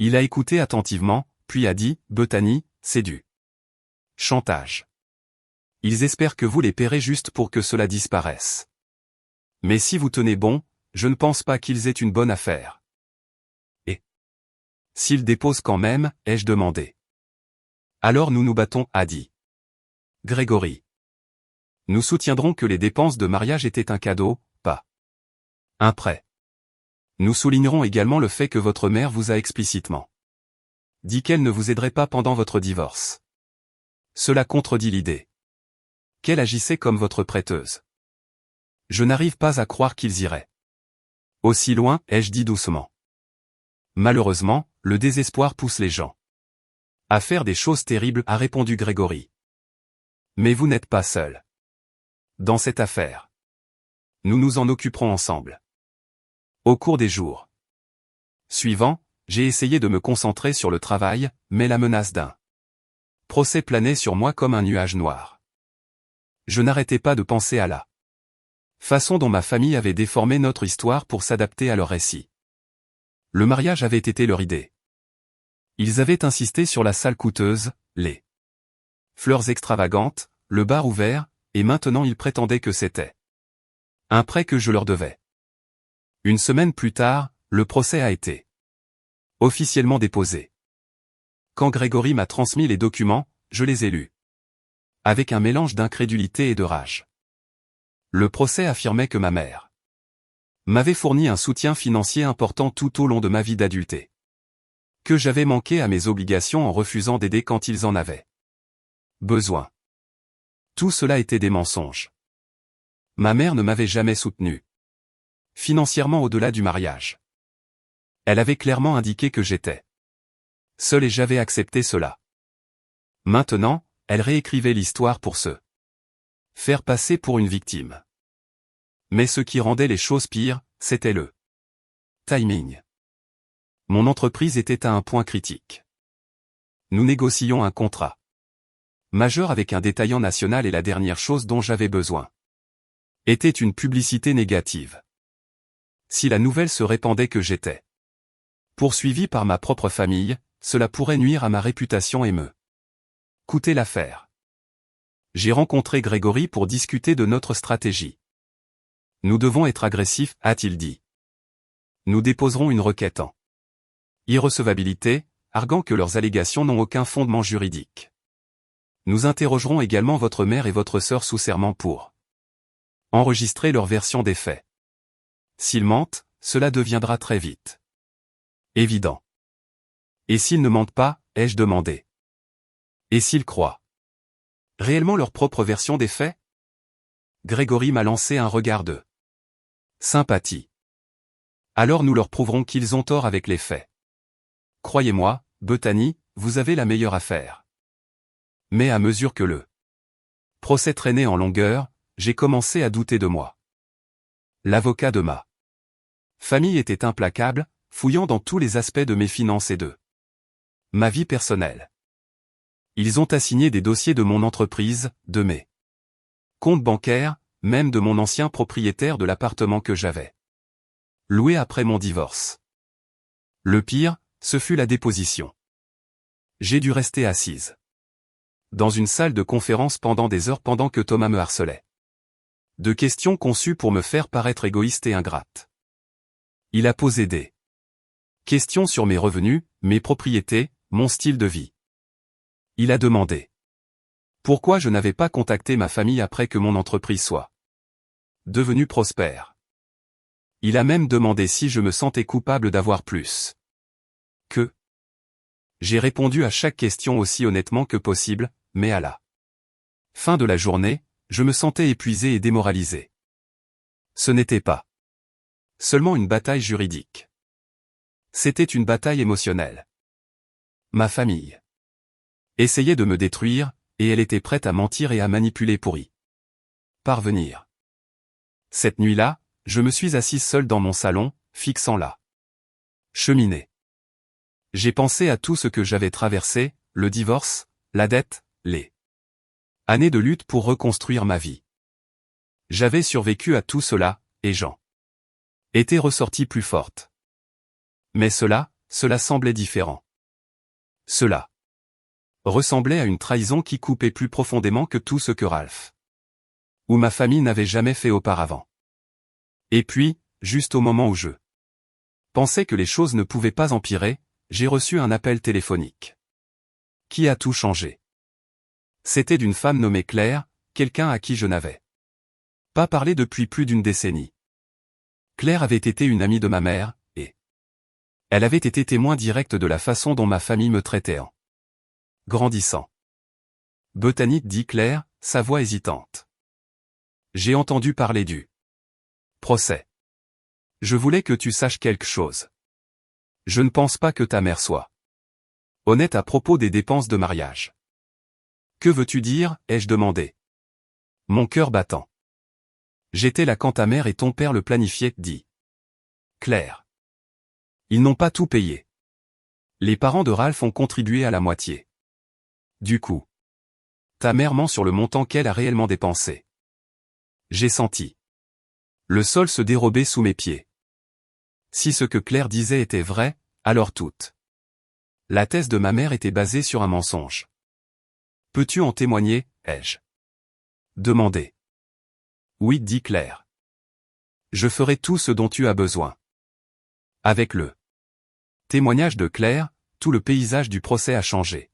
Il a écouté attentivement, puis a dit, Bethany, c'est du chantage. Ils espèrent que vous les paierez juste pour que cela disparaisse. Mais si vous tenez bon, je ne pense pas qu'ils aient une bonne affaire. Et S'il dépose quand même, ai-je demandé. Alors nous nous battons, a dit Grégory. Nous soutiendrons que les dépenses de mariage étaient un cadeau, pas un prêt. Nous soulignerons également le fait que votre mère vous a explicitement dit qu'elle ne vous aiderait pas pendant votre divorce. Cela contredit l'idée qu'elle agissait comme votre prêteuse. Je n'arrive pas à croire qu'ils iraient aussi loin, ai-je dit doucement. Malheureusement, le désespoir pousse les gens à faire des choses terribles, a répondu Grégory. Mais vous n'êtes pas seul dans cette affaire. Nous nous en occuperons ensemble. Au cours des jours suivants, j'ai essayé de me concentrer sur le travail, mais la menace d'un procès planait sur moi comme un nuage noir. Je n'arrêtais pas de penser à la façon dont ma famille avait déformé notre histoire pour s'adapter à leur récit. Le mariage avait été leur idée. Ils avaient insisté sur la salle coûteuse, les fleurs extravagantes, le bar ouvert, et maintenant ils prétendaient que c'était un prêt que je leur devais. Une semaine plus tard, le procès a été officiellement déposé. Quand Grégory m'a transmis les documents, je les ai lus avec un mélange d'incrédulité et de rage. Le procès affirmait que ma mère m'avait fourni un soutien financier important tout au long de ma vie d'adulte. Que j'avais manqué à mes obligations en refusant d'aider quand ils en avaient besoin. Tout cela était des mensonges. Ma mère ne m'avait jamais soutenu financièrement au-delà du mariage. Elle avait clairement indiqué que j'étais seul et j'avais accepté cela. Maintenant, elle réécrivait l'histoire pour se faire passer pour une victime. Mais ce qui rendait les choses pires, c'était le timing. Mon entreprise était à un point critique. Nous négocions un contrat majeur avec un détaillant national et la dernière chose dont j'avais besoin était une publicité négative. Si la nouvelle se répandait que j'étais poursuivi par ma propre famille, cela pourrait nuire à ma réputation et me coûter l'affaire. J'ai rencontré Grégory pour discuter de notre stratégie. Nous devons être agressifs, a-t-il dit. Nous déposerons une requête en irrecevabilité, arguant que leurs allégations n'ont aucun fondement juridique. Nous interrogerons également votre mère et votre sœur sous serment pour enregistrer leur version des faits. S'ils mentent, cela deviendra très vite évident. Et s'ils ne mentent pas, ai-je demandé. Et s'ils croient réellement leur propre version des faits? Grégory m'a lancé un regard de sympathie. Alors nous leur prouverons qu'ils ont tort avec les faits. Croyez-moi, Bethany, vous avez la meilleure affaire. Mais à mesure que le procès traînait en longueur, j'ai commencé à douter de moi. L'avocat de ma famille était implacable, fouillant dans tous les aspects de mes finances et de ma vie personnelle. Ils ont assigné des dossiers de mon entreprise, de mes comptes bancaires, même de mon ancien propriétaire de l'appartement que j'avais loué après mon divorce. Le pire, ce fut la déposition. J'ai dû rester assise dans une salle de conférence pendant des heures pendant que Thomas me harcelait de questions conçues pour me faire paraître égoïste et ingrate. Il a posé des questions sur mes revenus, mes propriétés, mon style de vie. Il a demandé pourquoi je n'avais pas contacté ma famille après que mon entreprise soit devenue prospère. Il a même demandé si je me sentais coupable d'avoir plus que. J'ai répondu à chaque question aussi honnêtement que possible, mais à la fin de la journée, je me sentais épuisé et démoralisé. Ce n'était pas seulement une bataille juridique. C'était une bataille émotionnelle. Ma famille essayait de me détruire, et elle était prête à mentir et à manipuler pour y parvenir. Cette nuit-là, je me suis assise seul dans mon salon, fixant la cheminée. J'ai pensé à tout ce que j'avais traversé, le divorce, la dette, les années de lutte pour reconstruire ma vie. J'avais survécu à tout cela, et j'en étais ressorti plus forte. Mais cela semblait différent. Cela ressemblait à une trahison qui coupait plus profondément que tout ce que Ralph ou ma famille n'avait jamais fait auparavant. Et puis, juste au moment où je pensais que les choses ne pouvaient pas empirer, j'ai reçu un appel téléphonique. Qui a tout changé? C'était d'une femme nommée Claire, quelqu'un à qui je n'avais pas parlé depuis plus d'une décennie. Claire avait été une amie de ma mère, et elle avait été témoin direct de la façon dont ma famille me traitait en grandissant. Bethany, dit Claire, sa voix hésitante. J'ai entendu parler du procès. Je voulais que tu saches quelque chose. Je ne pense pas que ta mère soit honnête à propos des dépenses de mariage. Que veux-tu dire, ai-je demandé. Mon cœur battant. J'étais là quand ta mère et ton père le planifiaient, dit Claire. Ils n'ont pas tout payé. Les parents de Ralph ont contribué à la moitié. Du coup, ta mère ment sur le montant qu'elle a réellement dépensé. J'ai senti le sol se dérober sous mes pieds. Si ce que Claire disait était vrai, alors toute la thèse de ma mère était basée sur un mensonge. Peux-tu en témoigner, ai-je demandé. Oui, dit Claire. Je ferai tout ce dont tu as besoin. Avec le témoignage de Claire, tout le paysage du procès a changé.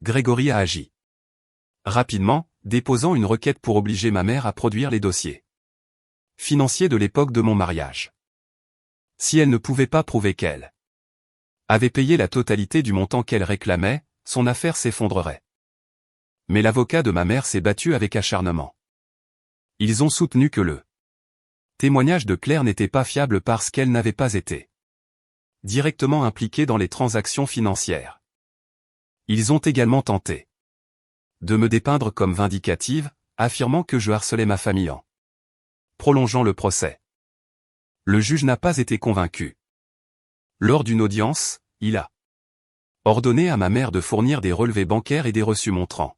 Grégory a agi rapidement, déposant une requête pour obliger ma mère à produire les dossiers financiers de l'époque de mon mariage. Si elle ne pouvait pas prouver qu'elle avait payé la totalité du montant qu'elle réclamait, son affaire s'effondrerait. Mais l'avocat de ma mère s'est battu avec acharnement. Ils ont soutenu que le témoignage de Claire n'était pas fiable parce qu'elle n'avait pas été directement impliquée dans les transactions financières. Ils ont également tenté de me dépeindre comme vindicative, affirmant que je harcelais ma famille en prolongeant le procès. Le juge n'a pas été convaincu. Lors d'une audience, il a ordonné à ma mère de fournir des relevés bancaires et des reçus montrant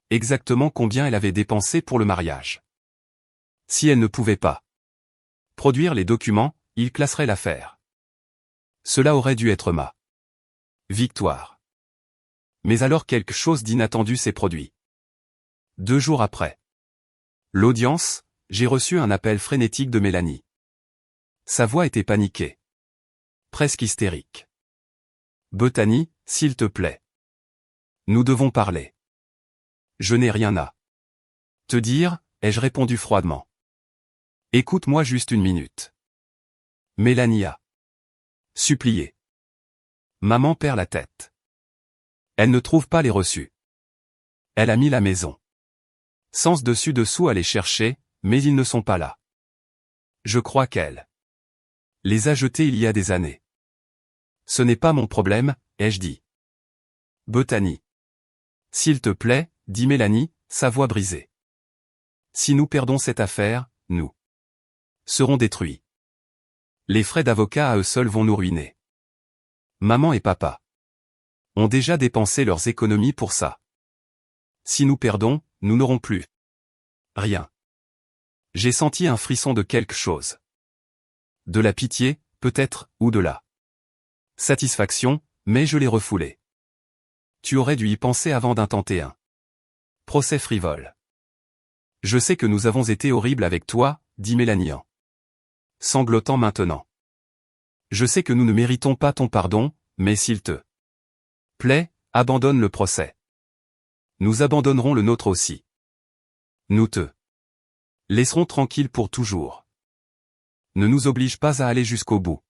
exactement combien elle avait dépensé pour le mariage. Si elle ne pouvait pas produire les documents, il classerait l'affaire. Cela aurait dû être ma victoire. Mais alors quelque chose d'inattendu s'est produit. 2 jours après l'audience, j'ai reçu un appel frénétique de Mélanie. Sa voix était paniquée. Presque hystérique. Bethany, s'il te plaît. Nous devons parler. Je n'ai rien à te dire, ai-je répondu froidement. Écoute-moi juste une minute. Mélanie a supplié. Maman perd la tête. Elle ne trouve pas les reçus. Elle a mis la maison sens dessus-dessous à les chercher, mais ils ne sont pas là. Je crois qu'elle les a jetés il y a des années. Ce n'est pas mon problème, ai-je dit. Bethany. S'il te plaît, dit Mélanie, sa voix brisée. Si nous perdons cette affaire, nous serons détruits. Les frais d'avocat à eux seuls vont nous ruiner. Maman et papa ont déjà dépensé leurs économies pour ça. Si nous perdons, nous n'aurons plus rien. J'ai senti un frisson de quelque chose. De la pitié, peut-être, ou de la satisfaction, mais je l'ai refoulé. Tu aurais dû y penser avant d'intenter un procès frivole. Je sais que nous avons été horribles avec toi, dit Mélanie en sanglotant maintenant. Je sais que nous ne méritons pas ton pardon, mais s'il te plaît, abandonne le procès. Nous abandonnerons le nôtre aussi. Nous te laisserons tranquille pour toujours. Ne nous oblige pas à aller jusqu'au bout.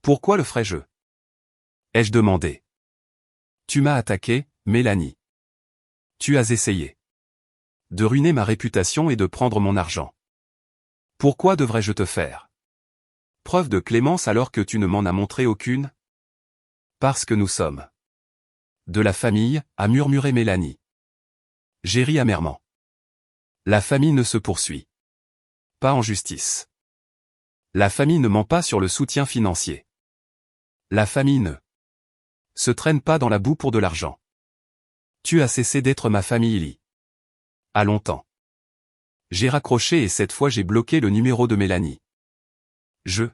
Pourquoi le ferais-je? Ai-je demandé. Tu m'as attaqué, Mélanie. Tu as essayé de ruiner ma réputation et de prendre mon argent. Pourquoi devrais-je te faire preuve de clémence alors que tu ne m'en as montré aucune? Parce que nous sommes de la famille, a murmuré Mélanie. J'ai ri amèrement. La famille ne se poursuit pas en justice. La famille ne ment pas sur le soutien financier. La famille ne se traîne pas dans la boue pour de l'argent. Tu as cessé d'être ma famille il y a longtemps. J'ai raccroché et cette fois j'ai bloqué le numéro de Mélanie. Je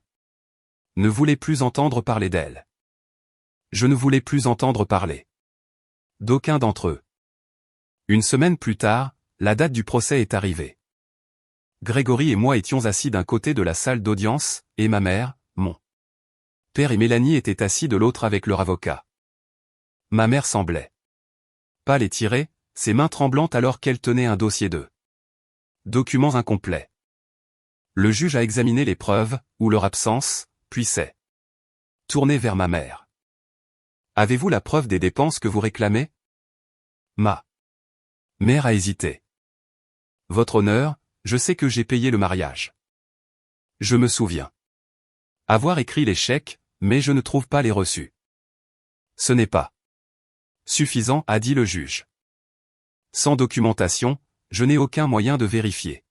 ne voulais plus entendre parler d'elle. Je ne voulais plus entendre parler d'aucun d'entre eux. Une semaine plus tard, la date du procès est arrivée. Grégory et moi étions assis d'un côté de la salle d'audience, et ma mère, mon Père et Mélanie étaient assis de l'autre avec leur avocat. Ma mère semblait pas les tirer, ses mains tremblantes alors qu'elle tenait un dossier de documents incomplets. Le juge a examiné les preuves, ou leur absence, puis s'est tourné vers ma mère. Avez-vous la preuve des dépenses que vous réclamez? Ma mère a hésité. Votre honneur, je sais que j'ai payé le mariage. Je me souviens avoir écrit les chèques, mais je ne trouve pas les reçus. Ce n'est pas suffisant, a dit le juge. Sans documentation, je n'ai aucun moyen de vérifier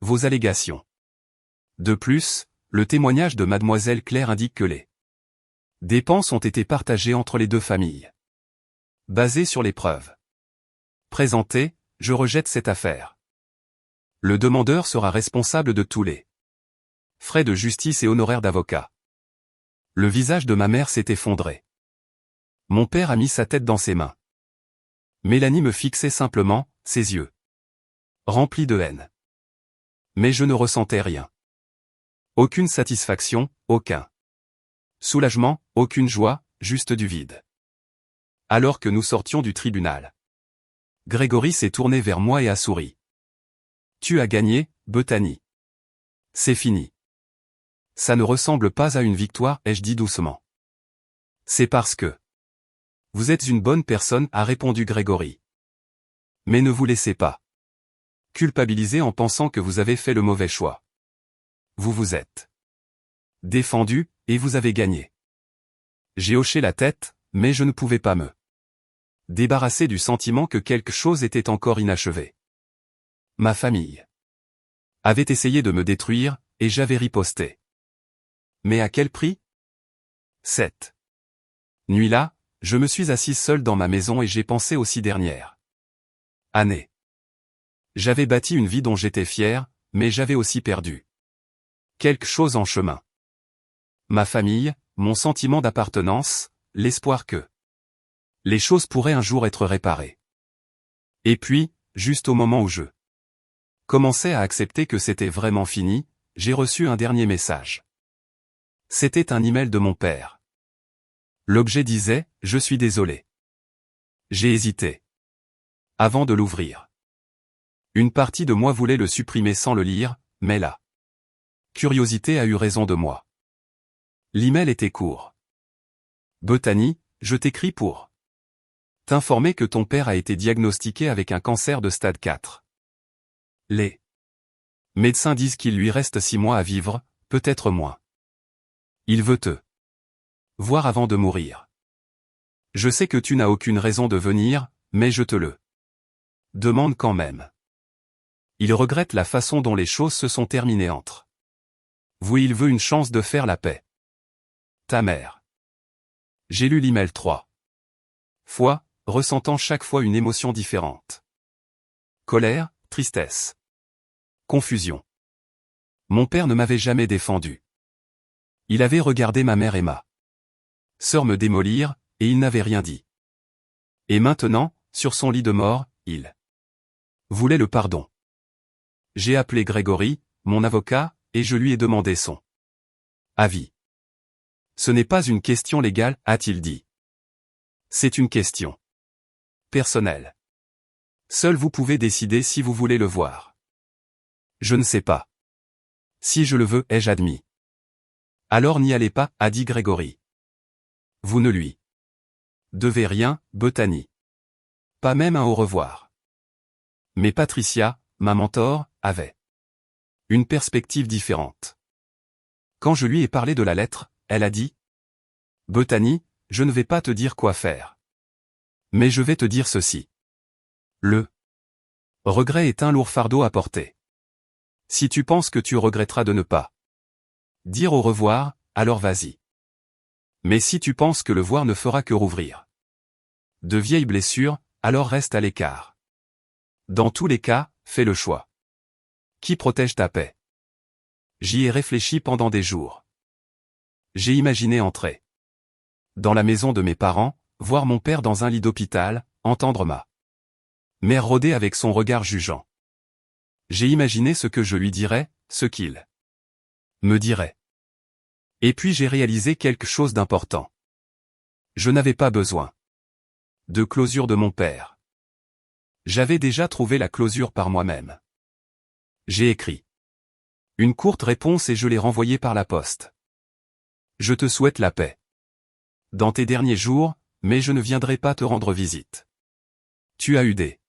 vos allégations. De plus, le témoignage de mademoiselle Claire indique que les dépenses ont été partagées entre les deux familles. Basées sur les preuves présentées, je rejette cette affaire. Le demandeur sera responsable de tous les frais de justice et honoraires d'avocat. Le visage de ma mère s'est effondré. Mon père a mis sa tête dans ses mains. Mélanie me fixait simplement, ses yeux remplis de haine. Mais je ne ressentais rien. Aucune satisfaction, aucun soulagement, aucune joie, juste du vide. Alors que nous sortions du tribunal, Grégory s'est tourné vers moi et a souri. Tu as gagné, Bethany. C'est fini. Ça ne ressemble pas à une victoire, ai-je dit doucement. C'est parce que vous êtes une bonne personne, a répondu Grégory. Mais ne vous laissez pas culpabiliser en pensant que vous avez fait le mauvais choix. Vous vous êtes défendu, et vous avez gagné. J'ai hoché la tête, mais je ne pouvais pas me débarrasser du sentiment que quelque chose était encore inachevé. Ma famille avait essayé de me détruire, et j'avais riposté. Mais à quel prix? Cette nuit-là, je me suis assise seule dans ma maison et j'ai pensé aux 6 dernières années. J'avais bâti une vie dont j'étais fier, mais j'avais aussi perdu quelque chose en chemin. Ma famille, mon sentiment d'appartenance, l'espoir que les choses pourraient un jour être réparées. Et puis, juste au moment où je commençais à accepter que c'était vraiment fini, j'ai reçu un dernier message. C'était un email de mon père. L'objet disait « Je suis désolé ». J'ai hésité avant de l'ouvrir. Une partie de moi voulait le supprimer sans le lire, mais la curiosité a eu raison de moi. L'email était court. Bethany, je t'écris pour t'informer que ton père a été diagnostiqué avec un cancer de stade 4. Les médecins disent qu'il lui reste 6 mois à vivre, peut-être moins. Il veut te voir avant de mourir. Je sais que tu n'as aucune raison de venir, mais je te le demande quand même. Il regrette la façon dont les choses se sont terminées entre vous et il veut une chance de faire la paix. Ta mère. J'ai lu l'email 3 fois, ressentant chaque fois une émotion différente. Colère, tristesse, confusion. Mon père ne m'avait jamais défendu. Il avait regardé ma mère et ma sœur me démolir, et il n'avait rien dit. Et maintenant, sur son lit de mort, il voulait le pardon. J'ai appelé Grégory, mon avocat, et je lui ai demandé son avis. Ce n'est pas une question légale, a-t-il dit. C'est une question personnelle. Seul vous pouvez décider si vous voulez le voir. Je ne sais pas. Si je le veux, ai-je admis. Alors n'y allez pas, a dit Grégory. Vous ne lui devez rien, Bethany. Pas même un au revoir. Mais Patricia, ma mentor, avait une perspective différente. Quand je lui ai parlé de la lettre, elle a dit « Bethany, je ne vais pas te dire quoi faire. Mais je vais te dire ceci. Le regret est un lourd fardeau à porter. Si tu penses que tu regretteras de ne pas dire au revoir, alors vas-y. Mais si tu penses que le voir ne fera que rouvrir de vieilles blessures, alors reste à l'écart. Dans tous les cas, fais le choix qui protège ta paix. » J'y ai réfléchi pendant des jours. J'ai imaginé entrer dans la maison de mes parents, voir mon père dans un lit d'hôpital, entendre ma mère rôder avec son regard jugeant. J'ai imaginé ce que je lui dirais, ce qu'il me dirait. Et puis j'ai réalisé quelque chose d'important. Je n'avais pas besoin de closure de mon père. J'avais déjà trouvé la closure par moi-même. J'ai écrit une courte réponse et je l'ai renvoyée par la poste. Je te souhaite la paix dans tes derniers jours, mais je ne viendrai pas te rendre visite. Tu as eu des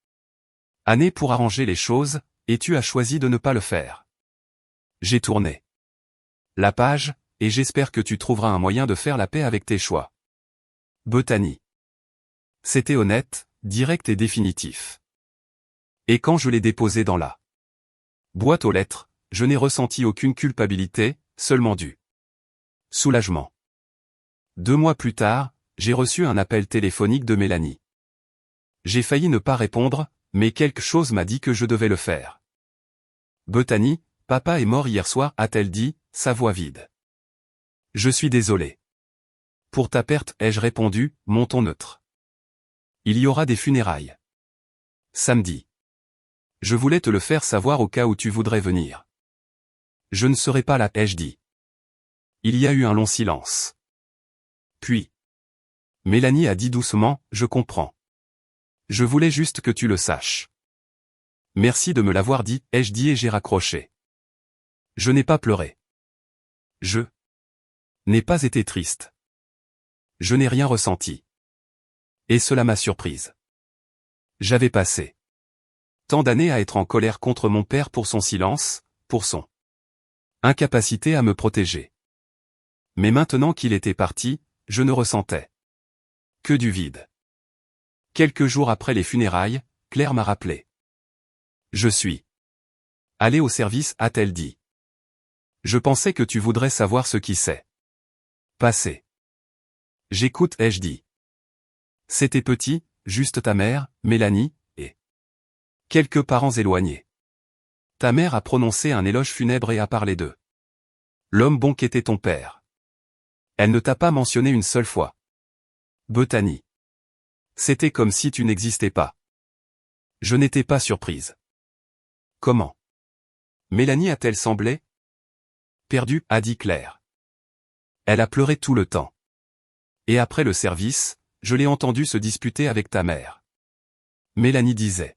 années pour arranger les choses, et tu as choisi de ne pas le faire. J'ai tourné la page, et j'espère que tu trouveras un moyen de faire la paix avec tes choix. Bethany. C'était honnête, direct et définitif. Et quand je l'ai déposé dans la boîte aux lettres, je n'ai ressenti aucune culpabilité, seulement du soulagement. 2 mois plus tard, j'ai reçu un appel téléphonique de Mélanie. J'ai failli ne pas répondre, mais quelque chose m'a dit que je devais le faire. Bethany, papa est mort hier soir, a-t-elle dit, sa voix vide. Je suis désolé. Pour ta perte, ai-je répondu, mon ton neutre. Il y aura des funérailles. Samedi. Je voulais te le faire savoir au cas où tu voudrais venir. Je ne serai pas là, ai-je dit. Il y a eu un long silence. Puis, Mélanie a dit doucement, je comprends. Je voulais juste que tu le saches. Merci de me l'avoir dit, ai-je dit et j'ai raccroché. Je n'ai pas pleuré. Je n'ai pas été triste. Je n'ai rien ressenti. Et cela m'a surprise. J'avais passé tant d'années à être en colère contre mon père pour son silence, pour son incapacité à me protéger. Mais maintenant qu'il était parti, je ne ressentais que du vide. Quelques jours après les funérailles, Claire m'a rappelé. Je suis allée au service, a-t-elle dit. Je pensais que tu voudrais savoir ce qui s'est passé. J'écoute, ai-je dit. C'était petit, juste ta mère, Mélanie, et quelques parents éloignés. Ta mère a prononcé un éloge funèbre et a parlé d'eux. L'homme bon qu'était ton père. Elle ne t'a pas mentionné une seule fois. Bethany. C'était comme si tu n'existais pas. Je n'étais pas surprise. Comment? Mélanie a-t-elle semblé perdue, a dit Claire. Elle a pleuré tout le temps. Et après le service, je l'ai entendue se disputer avec ta mère. Mélanie disait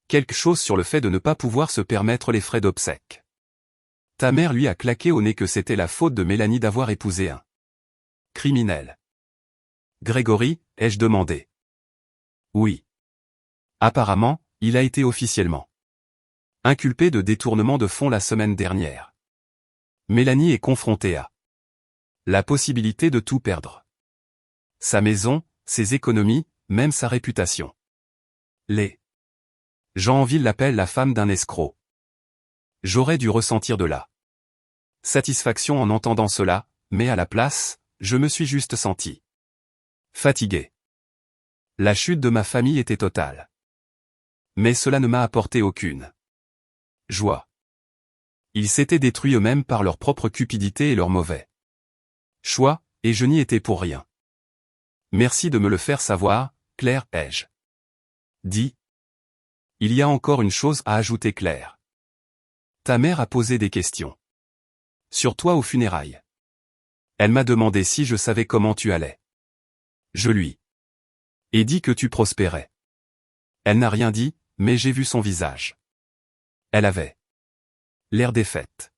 quelque chose sur le fait de ne pas pouvoir se permettre les frais d'obsèques. Ta mère lui a claqué au nez que c'était la faute de Mélanie d'avoir épousé un criminel. Grégory, ai-je demandé. Oui. Apparemment, il a été officiellement inculpé de détournement de fonds la semaine dernière. Mélanie est confrontée à la possibilité de tout perdre. Sa maison, ses économies, même sa réputation. Les gens en ville l'appellent la femme d'un escroc. J'aurais dû ressentir de la satisfaction en entendant cela, mais à la place, je me suis juste senti fatigué. La chute de ma famille était totale. Mais cela ne m'a apporté aucune joie. Ils s'étaient détruits eux-mêmes par leur propre cupidité et leur mauvais choix, et je n'y étais pour rien. Merci de me le faire savoir, Claire, ai-je dit. Il y a encore une chose à ajouter, Claire. Ta mère a posé des questions sur toi aux funérailles. Elle m'a demandé si je savais comment tu allais. Je lui ai dit que tu prospérais. Elle n'a rien dit, mais j'ai vu son visage. Elle avait l'air défaite.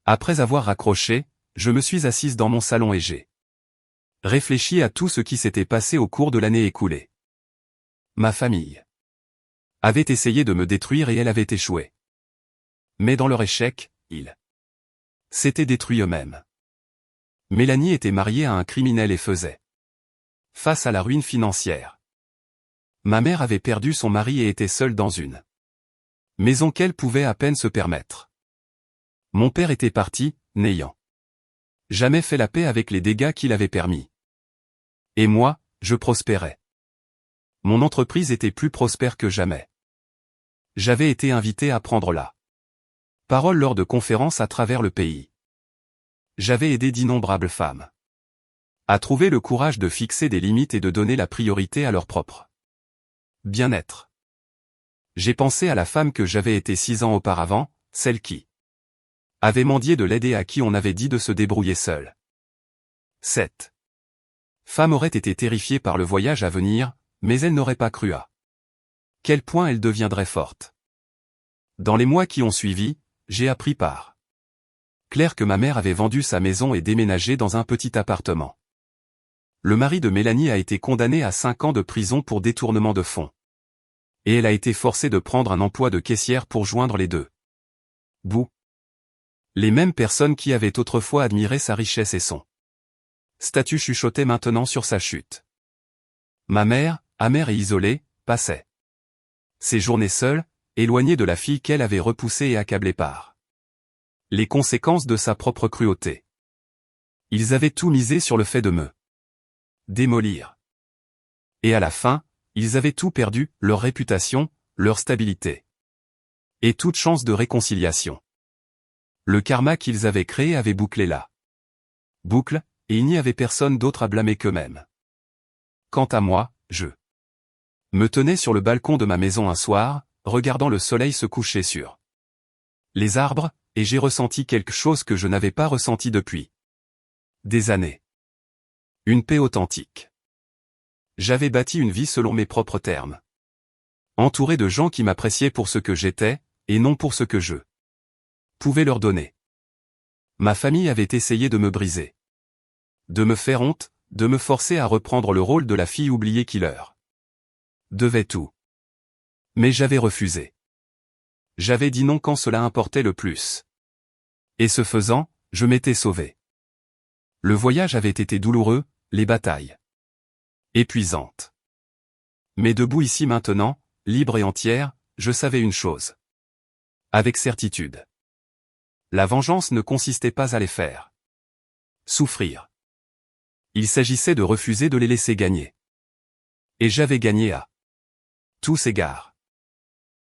Après avoir raccroché, je me suis assise dans mon salon et j'ai réfléchi à tout ce qui s'était passé au cours de l'année écoulée. Ma famille avait essayé de me détruire et elle avait échoué. Mais dans leur échec, ils s'étaient détruits eux-mêmes. Mélanie était mariée à un criminel et faisait face à la ruine financière. Ma mère avait perdu son mari et était seule dans une maison qu'elle pouvait à peine se permettre. Mon père était parti, n'ayant jamais fait la paix avec les dégâts qu'il avait permis. Et moi, je prospérais. Mon entreprise était plus prospère que jamais. J'avais été invité à prendre la parole lors de conférences à travers le pays. J'avais aidé d'innombrables femmes à trouver le courage de fixer des limites et de donner la priorité à leur propre bien-être. J'ai pensé à la femme que j'avais été 6 ans auparavant, celle qui Avait mendié de l'aide et à qui on avait dit de se débrouiller seul. 7. Femme aurait été terrifiée par le voyage à venir, mais elle n'aurait pas cru à quel point elle deviendrait forte. Dans les mois qui ont suivi, j'ai appris par Claire que ma mère avait vendu sa maison et déménagé dans un petit appartement. Le mari de Mélanie a été condamné à 5 ans de prison pour détournement de fonds. Et elle a été forcée de prendre un emploi de caissière pour joindre les deux bouts. Les mêmes personnes qui avaient autrefois admiré sa richesse et son statut chuchotaient maintenant sur sa chute. Ma mère, amère et isolée, passait ses journées seule, éloignée de la fille qu'elle avait repoussée et accablée par les conséquences de sa propre cruauté. Ils avaient tout misé sur le fait de me démolir. Et à la fin, ils avaient tout perdu, leur réputation, leur stabilité. Et toute chance de réconciliation. Le karma qu'ils avaient créé avait bouclé la boucle, et il n'y avait personne d'autre à blâmer qu'eux-mêmes. Quant à moi, je me tenais sur le balcon de ma maison un soir, regardant le soleil se coucher sur les arbres, et j'ai ressenti quelque chose que je n'avais pas ressenti depuis des années. Une paix authentique. J'avais bâti une vie selon mes propres termes. Entouré de gens qui m'appréciaient pour ce que j'étais, et non pour ce que je pouvais leur donner. Ma famille avait essayé de me briser. De me faire honte, de me forcer à reprendre le rôle de la fille oubliée qui leur devait tout. Mais j'avais refusé. J'avais dit non quand cela importait le plus. Et ce faisant, je m'étais sauvé. Le voyage avait été douloureux, les batailles épuisantes. Mais debout ici maintenant, libre et entière, je savais une chose. Avec certitude. La vengeance ne consistait pas à les faire souffrir. Il s'agissait de refuser de les laisser gagner. Et j'avais gagné à tous égards.